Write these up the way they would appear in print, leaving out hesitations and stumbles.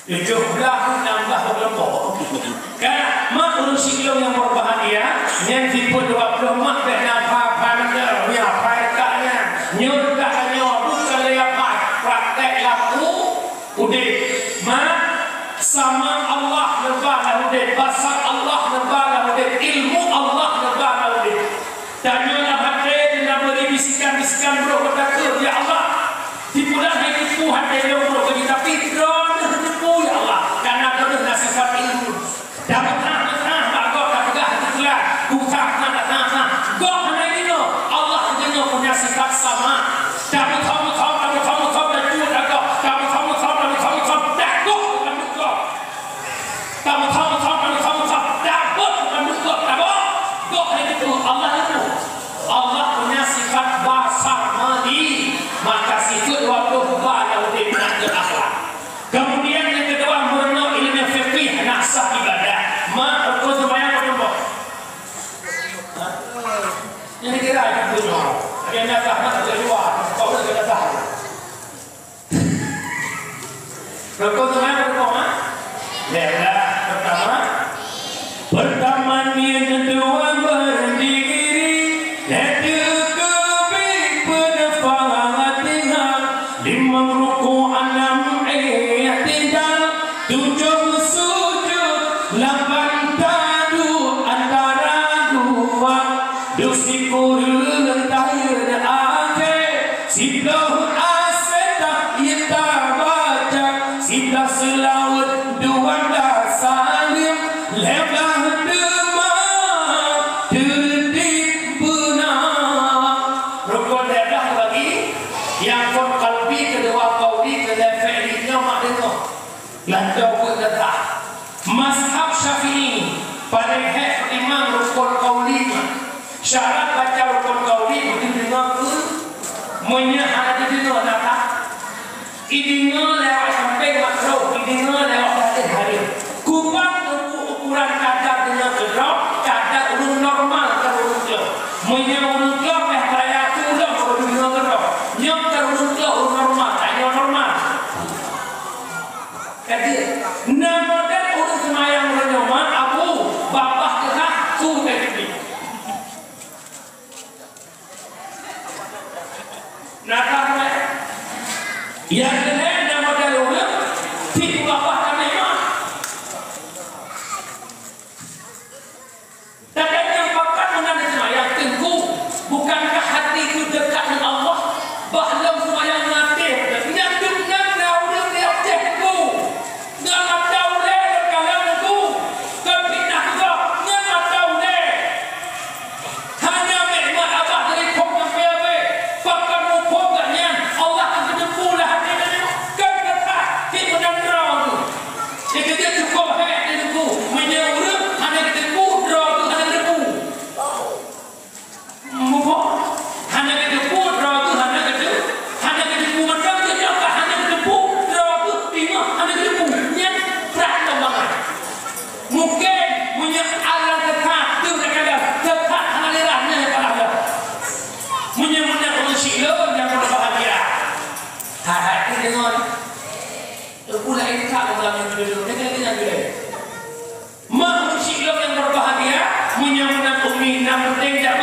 17 nambah berapa? Kan mak urusi yang berbahagia, yang tipu 20 mak dah nampak pandang ya prakteknya, nyurkanya bukan lepas praktek laku, udah mak sama Allah lebaran udah, bahasa Allah lebaran udah, ilmu Allah lebaran udah. Tanyalah hati dan beri bisikan-bisikan bro berkata ya Allah, tipulah hai tipu hati bro bagi tapi drone tipu ya Allah, karena ada sifat ilmu. Dapat kok tak tegak bukan kok hanya ini Allah hanya punya sifat sama. Dapat kamu dan itu ada kamu Allah punya sifat basar madi, maka situ 20 yang udah nak ke akhlak. Kemudian yang kedua merenung ilmu fikih nasah ibadah. Mak rukun sembahyang berapa? Ini kira itu no. Yang datang nak keluar, kau sudah datang. Rukun sembahyang berapa mak? Lihatlah pertama niat, kedua berdiri, lima ruku, 6 i'tidal, 7 sujud, 8 tadu antara dua, dusikur lentahir akhir, 10 asetak kita baca, 11 selaut, 12 salim, lebah demam, terdik benar. Rukun ledah lagi, yang pun kalbi kedua kauli kedua fi'linya maknanya landau pun letak. Mazhab Syafi'i pada hak imam rukun kauli syarat baca rukun kauli mungkin dengar tu menyahara di dunia nata idinga lewat sampai makro idinga lewat hari kubang ukuran kadar dengan kedok kadar urun normal terurun ke menyahurun ke peraya turun berdua kedok yang terurun ke urun normal hanya normal jadi nama dan urun semayang bernama abu bapak kena tu teknik nata yang lain nama dan urun tipu bapak kena imam. Dan yang bahkan mengenai semayang tengku, bukankah hati itu dekat dengan Allah? Bahkan semayang nanti, yang dengan daulah di objekku, dengan daulah kalianku, kepindah kau, dengan daulah. Hanya memang abah dari kau PB, bahkan mukanya Allah akan pula hati ini, kedekat di benar rawu. Jika dia cukup hati itu, menyuruh hanya itu rawu. Hanya kedepu ragu hanya kedepu macam tu apa hanya kedepu ragu tengok hanya kedepu yang berada banget mungkin punya alam dekat tu dekat halirahnya kalau ada punya urusi lo yang berbahagia hati dengan pula ini tak dalam dulu dengan dia manusia lo yang berbahagia punya umi nam penting tak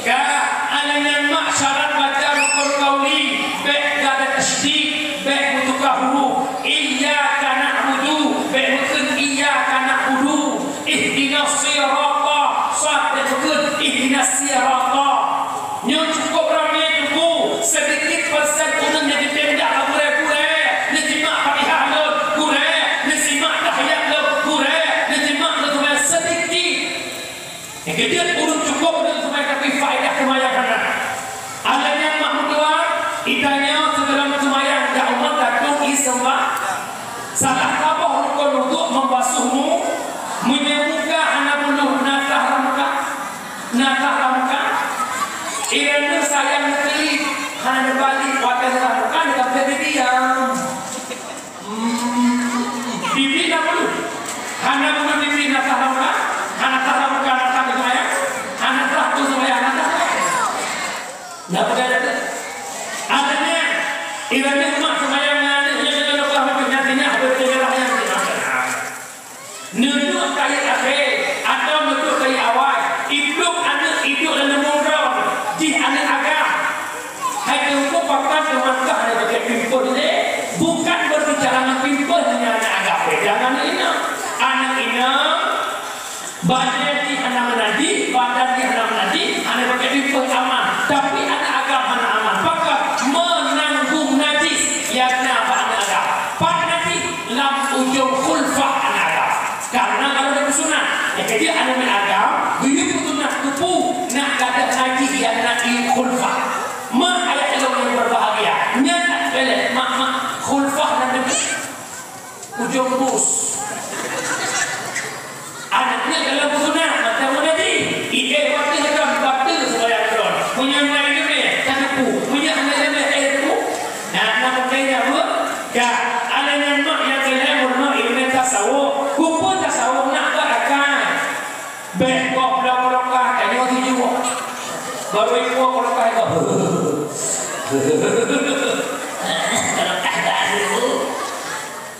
ka alanan mak syarat baca rukun qauli baik ada tasydid baik mutukah huruf iyyaka na'budu baik mungkin iyyaka na'budu ihdinas sirata sad betul ihdinas sirata yang cukup ramai itu sedikit persen unang yang dipendak gure-gure nisimak fatihah lo gure nisimak tahiyat lo gure nisimak lo sedikit yang kedua urut cukup tapi faedah semayang ada yang mahu keluar itanya sedalam semayang dah umat datung isembah salah tabah rukun untuk membasuhmu menyemuka anak buluh natah ramuka irana sayang negeri hanya balik wakil ramuka dengan jadi diam bibi nak buluh hanya buluh bibi natah ramuka natah semayang bayi anak menadi, badan dia anak menadi, anak pakai biput aman. Tapi anak agama anak aman. Maka menanggung najis yang apa anak agama. Pak nanti lam ujung khulfah anak agama. Karena kalau dia bersunat, ya jadi anak agama, dia betul nak kupu, nak kata najis yang nak khulfah. Mak ayat yang berbahagia. Nyata boleh mak khulfah dan ujung bus. Anaknya dalam bersunat macam mana ni? Ide waktu sedang batu sembahyang don. Punya main ni, tak pu. Punya anak air tu. Nak pakai apa? Ya, anak mak yang kena mak ini tasawuf. Kupu tasawuf nak berakan. Bekok belakang tadi waktu juga. Baru itu kalau kaya kau. Kalau tak ada dulu.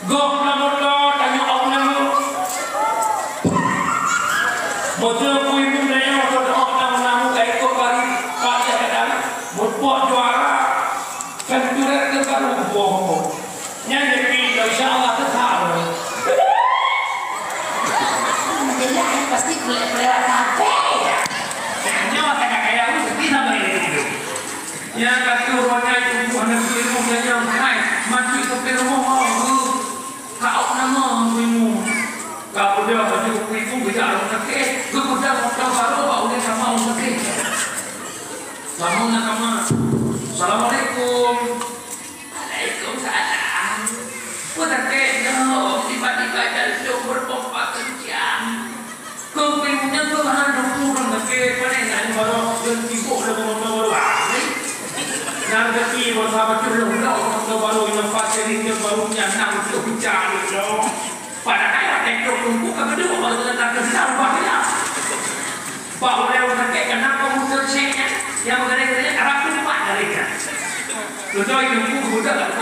Gok belakang tanya apa nama? Betul kui pun nanya waktu doa nama kayak kau kali kaya kadang berbuat juara kan juara terbaru berbuat. Nyanyi kita insyaAllah tetap. Jadi pasti pelewat sampai. Nyawa kayak aku tidak baik. Yang kata orangnya itu anak keliru yang hai mati ke perumahan mau kau nama mu. Kau dia baju itu bicara sakit, kau dah mau baru kau dia sama orang sakit. Kamu nak kamu. Assalamualaikum. Waalaikumsalam. Putarke no tiba-tiba jatuh berpompa kencang. Kau punya Tuhan orang sakit panen baru tipu dalam baru. Nanti bersama curang orang baru yang fasilitas barunya nang untuk bicara dong. Pada ayat yang terbuka kedua baru kita terkenal bahaya. Bahawa orang sakit kenapa muncul ceknya yang mengenai Arab itu mak dari dia. Betul itu budak